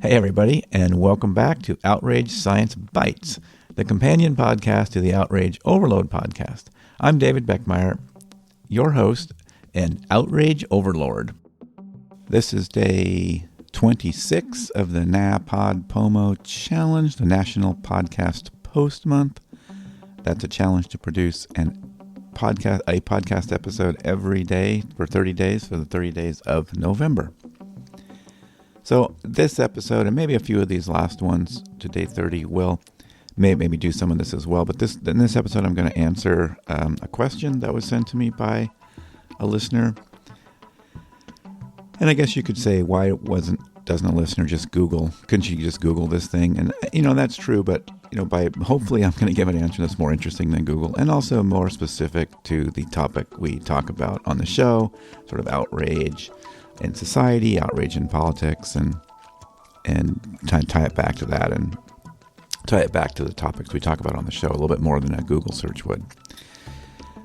Hey everybody, and welcome back to Outrage Science Bites, the companion podcast to the Outrage Overload podcast. I'm David Beckmeyer, your host and Outrage Overlord. This is day 26 of the NaPodPoMo Challenge, the National Podcast Post Month. That's a challenge to produce a podcast episode every day for 30 days for the 30 days of November. So this episode, and maybe a few of these last ones to day 30, will maybe do some of this as well. But in this episode, I'm going to answer a question that was sent to me by a listener. And I guess you could say, why doesn't a listener just Google? Couldn't you just Google this thing? And that's true, but hopefully I'm going to give an answer that's more interesting than Google, and also more specific to the topic we talk about on the show, sort of outrage in society, outrage in politics, and tie it back to that, and tie it back to the topics we talk about on the show a little bit more than a Google search would.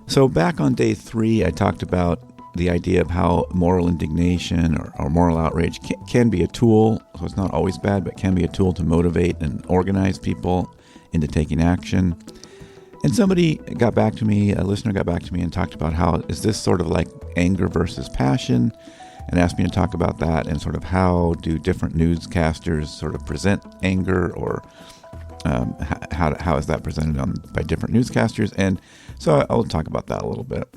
So back on day 3, I talked about the idea of how moral indignation or moral outrage can be a tool. So it's not always bad, but can be a tool to motivate and organize people into taking action. And somebody got back to me, a listener got back to me and talked about how is this sort of like anger versus passion, and asked me to talk about that and sort of how do different newscasters sort of present anger, or how is that presented by different newscasters. And so I'll talk about that a little bit.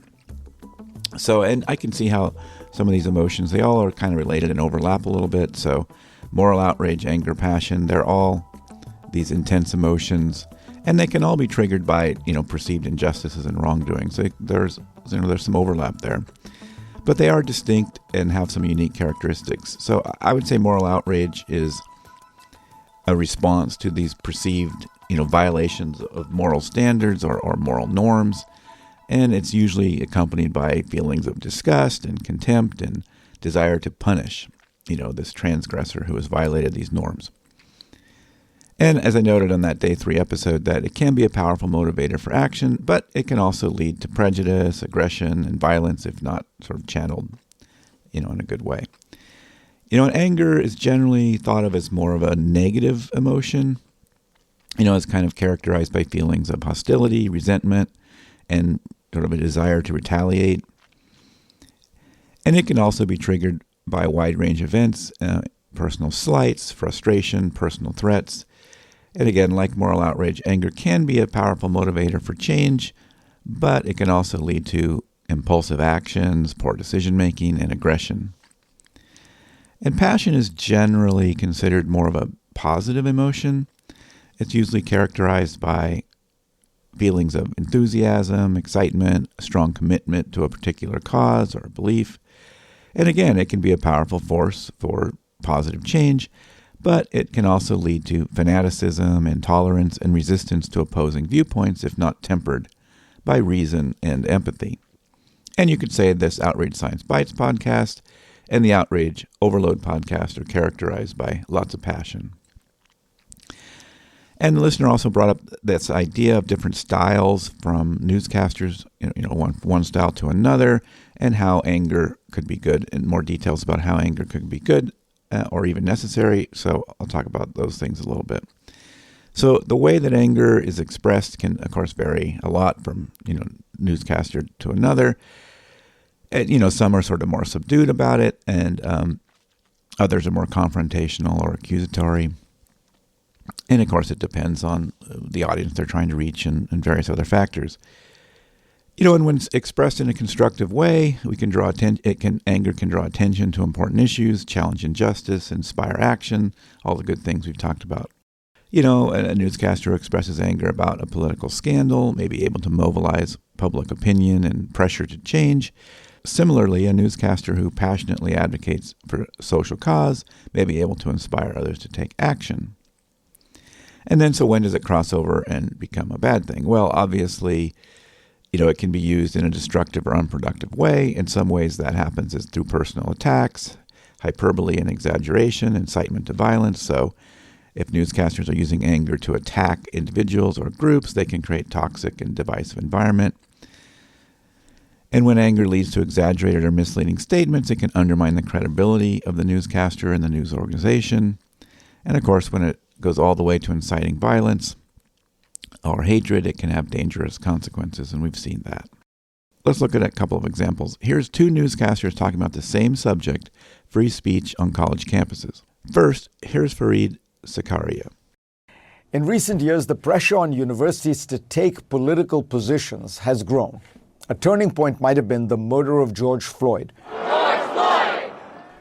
So, and I can see how some of these emotions, they all are kind of related and overlap a little bit. So moral outrage, anger, passion, they're all these intense emotions, and they can all be triggered by, perceived injustices and wrongdoing. So there's some overlap there. But they are distinct and have some unique characteristics. So I would say moral outrage is a response to these perceived, violations of moral standards or moral norms. And it's usually accompanied by feelings of disgust and contempt and desire to punish, this transgressor who has violated these norms. And as I noted on that day 3 episode, that it can be a powerful motivator for action, but it can also lead to prejudice, aggression, and violence if not sort of channeled, in a good way. And anger is generally thought of as more of a negative emotion. It's kind of characterized by feelings of hostility, resentment, and sort of a desire to retaliate. And it can also be triggered by a wide range of events, personal slights, frustration, personal threats. And again, like moral outrage, anger can be a powerful motivator for change, but it can also lead to impulsive actions, poor decision-making, and aggression. And passion is generally considered more of a positive emotion. It's usually characterized by feelings of enthusiasm, excitement, a strong commitment to a particular cause or belief. And again, it can be a powerful force for positive change, but it can also lead to fanaticism, intolerance, and resistance to opposing viewpoints if not tempered by reason and empathy. And you could say this Outrage Science Bites podcast and the Outrage Overload podcast are characterized by lots of passion. And the listener also brought up this idea of different styles from newscasters, one style to another, and how anger could be good, and more details about how anger could be good or even necessary. So I'll talk about those things a little bit. So the way that anger is expressed can, of course, vary a lot from, newscaster to another. And, some are sort of more subdued about it, and others are more confrontational or accusatory. And of course, it depends on the audience they're trying to reach and various other factors. And when it's expressed in a constructive way, we can draw anger can draw attention to important issues, challenge injustice, inspire action, all the good things we've talked about. A newscaster who expresses anger about a political scandal may be able to mobilize public opinion and pressure to change. Similarly, a newscaster who passionately advocates for a social cause may be able to inspire others to take action. And then, so when does it cross over and become a bad thing? Well, obviously, it can be used in a destructive or unproductive way. In some ways, that happens is through personal attacks, hyperbole and exaggeration, incitement to violence. So if newscasters are using anger to attack individuals or groups, they can create toxic and divisive environment. And when anger leads to exaggerated or misleading statements, it can undermine the credibility of the newscaster and the news organization. And of course, when it goes all the way to inciting violence or hatred, it can have dangerous consequences, and we've seen that. Let's look at a couple of examples. Here's two newscasters talking about the same subject, free speech on college campuses. First, here's Fareed Zakaria. In recent years, the pressure on universities to take political positions has grown. A turning point might have been the murder of George Floyd.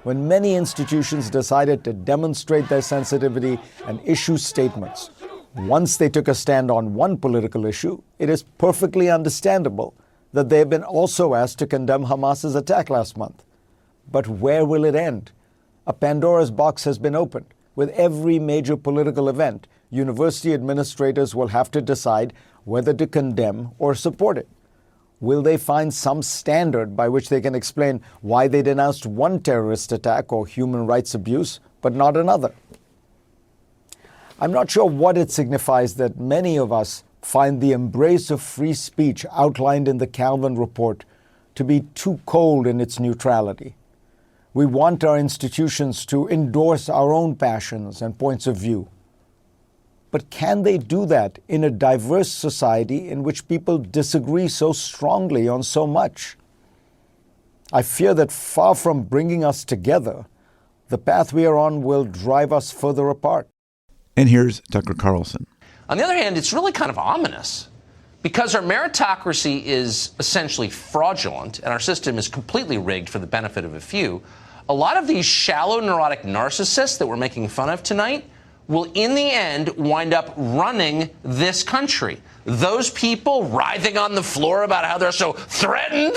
When many institutions decided to demonstrate their sensitivity and issue statements. Once they took a stand on one political issue, it is perfectly understandable that they have been also asked to condemn Hamas's attack last month. But where will it end? A Pandora's box has been opened. With every major political event, university administrators will have to decide whether to condemn or support it. Will they find some standard by which they can explain why they denounced one terrorist attack or human rights abuse, but not another? I'm not sure what it signifies that many of us find the embrace of free speech outlined in the Calvin Report to be too cold in its neutrality. We want our institutions to endorse our own passions and points of view. But can they do that in a diverse society in which people disagree so strongly on so much? I fear that far from bringing us together, the path we are on will drive us further apart. And here's Tucker Carlson. On the other hand, it's really kind of ominous because our meritocracy is essentially fraudulent and our system is completely rigged for the benefit of a few. A lot of these shallow, neurotic narcissists that we're making fun of tonight will in the end wind up running this country. Those people writhing on the floor about how they're so threatened,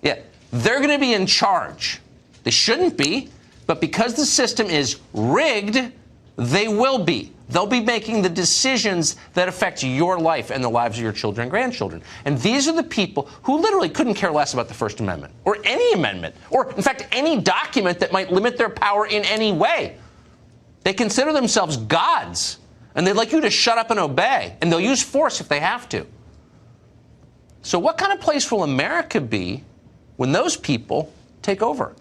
they're going to be in charge. They shouldn't be, but because the system is rigged, they will be. They'll be making the decisions that affect your life and the lives of your children and grandchildren. And these are the people who literally couldn't care less about the First Amendment or any amendment or, in fact, any document that might limit their power in any way. They consider themselves gods, and they'd like you to shut up and obey, and they'll use force if they have to. So what kind of place will America be when those people take over?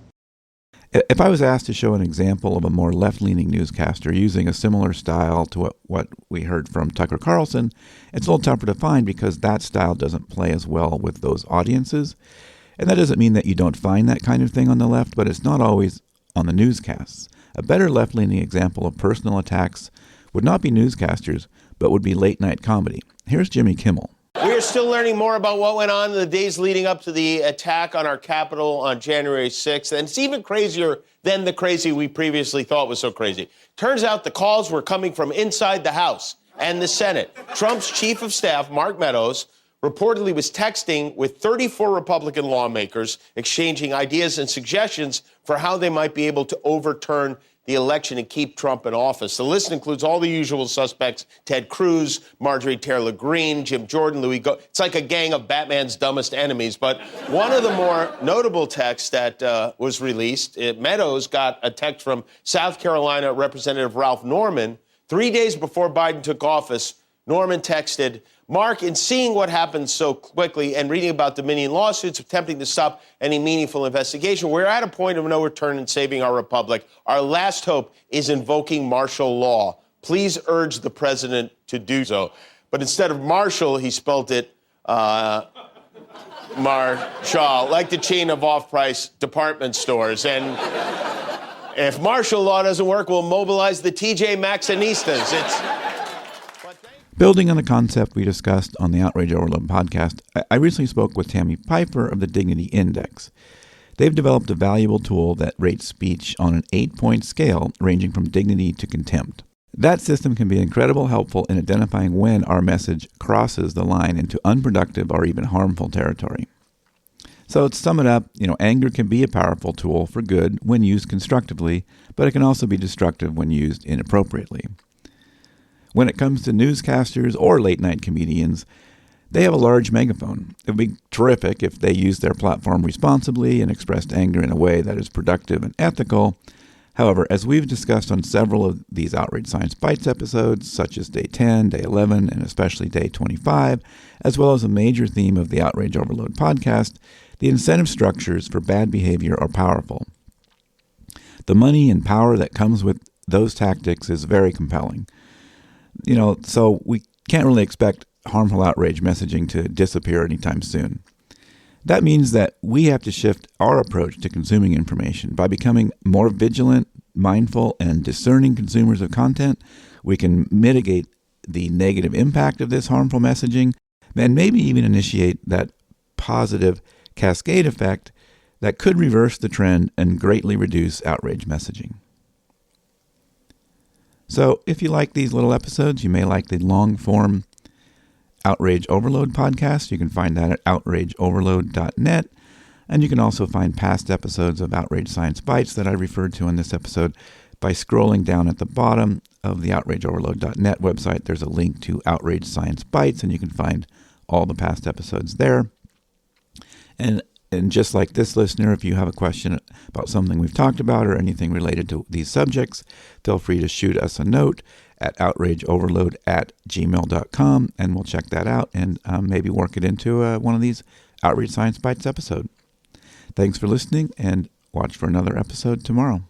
If I was asked to show an example of a more left-leaning newscaster using a similar style to what we heard from Tucker Carlson, it's a little tougher to find because that style doesn't play as well with those audiences. And that doesn't mean that you don't find that kind of thing on the left, but it's not always on the newscasts. A better left-leaning example of personal attacks would not be newscasters, but would be late-night comedy. Here's Jimmy Kimmel. We are still learning more about what went on in the days leading up to the attack on our Capitol on January 6th, and it's even crazier than the crazy we previously thought was so crazy. Turns out the calls were coming from inside the House and the Senate. Trump's chief of staff, Mark Meadows, reportedly was texting with 34 Republican lawmakers, exchanging ideas and suggestions for how they might be able to overturn the election and keep Trump in office. The list includes all the usual suspects: Ted Cruz, Marjorie Taylor Greene, Jim Jordan, Louis It's like a gang of Batman's dumbest enemies. But one of the more notable texts that was released, Meadows got a text from South Carolina Representative Ralph Norman 3 days before Biden took office. Norman texted, Mark, in seeing what happened so quickly and reading about Dominion lawsuits attempting to stop any meaningful investigation, we're at a point of no return in saving our republic. Our last hope is invoking martial law. Please urge the president to do so. But instead of martial, he spelled it Marshall, like the chain of off-price department stores. And if martial law doesn't work, we'll mobilize the TJ Maxxinistas. Building on the concept we discussed on the Outrage Overload podcast, I recently spoke with Tammy Piper of the Dignity Index. They've developed a valuable tool that rates speech on an 8-point scale ranging from dignity to contempt. That system can be incredibly helpful in identifying when our message crosses the line into unproductive or even harmful territory. So to sum it up, anger can be a powerful tool for good when used constructively, but it can also be destructive when used inappropriately. When it comes to newscasters or late-night comedians, they have a large megaphone. It would be terrific if they used their platform responsibly and expressed anger in a way that is productive and ethical. However, as we've discussed on several of these Outrage Science Bites episodes, such as Day 10, Day 11, and especially Day 25, as well as a major theme of the Outrage Overload podcast, the incentive structures for bad behavior are powerful. The money and power that comes with those tactics is very compelling. So we can't really expect harmful outrage messaging to disappear anytime soon. That means that we have to shift our approach to consuming information. By becoming more vigilant, mindful, and discerning consumers of content, we can mitigate the negative impact of this harmful messaging and maybe even initiate that positive cascade effect that could reverse the trend and greatly reduce outrage messaging. So if you like these little episodes, you may like the long-form Outrage Overload podcast. You can find that at outrageoverload.net. And you can also find past episodes of Outrage Science Bites that I referred to in this episode by scrolling down at the bottom of the outrageoverload.net website. There's a link to Outrage Science Bites, and you can find all the past episodes there. And just like this listener, if you have a question about something we've talked about or anything related to these subjects, feel free to shoot us a note at outrageoverload@gmail.com, and we'll check that out and maybe work it into one of these Outrage Science Bites episodes. Thanks for listening, and watch for another episode tomorrow.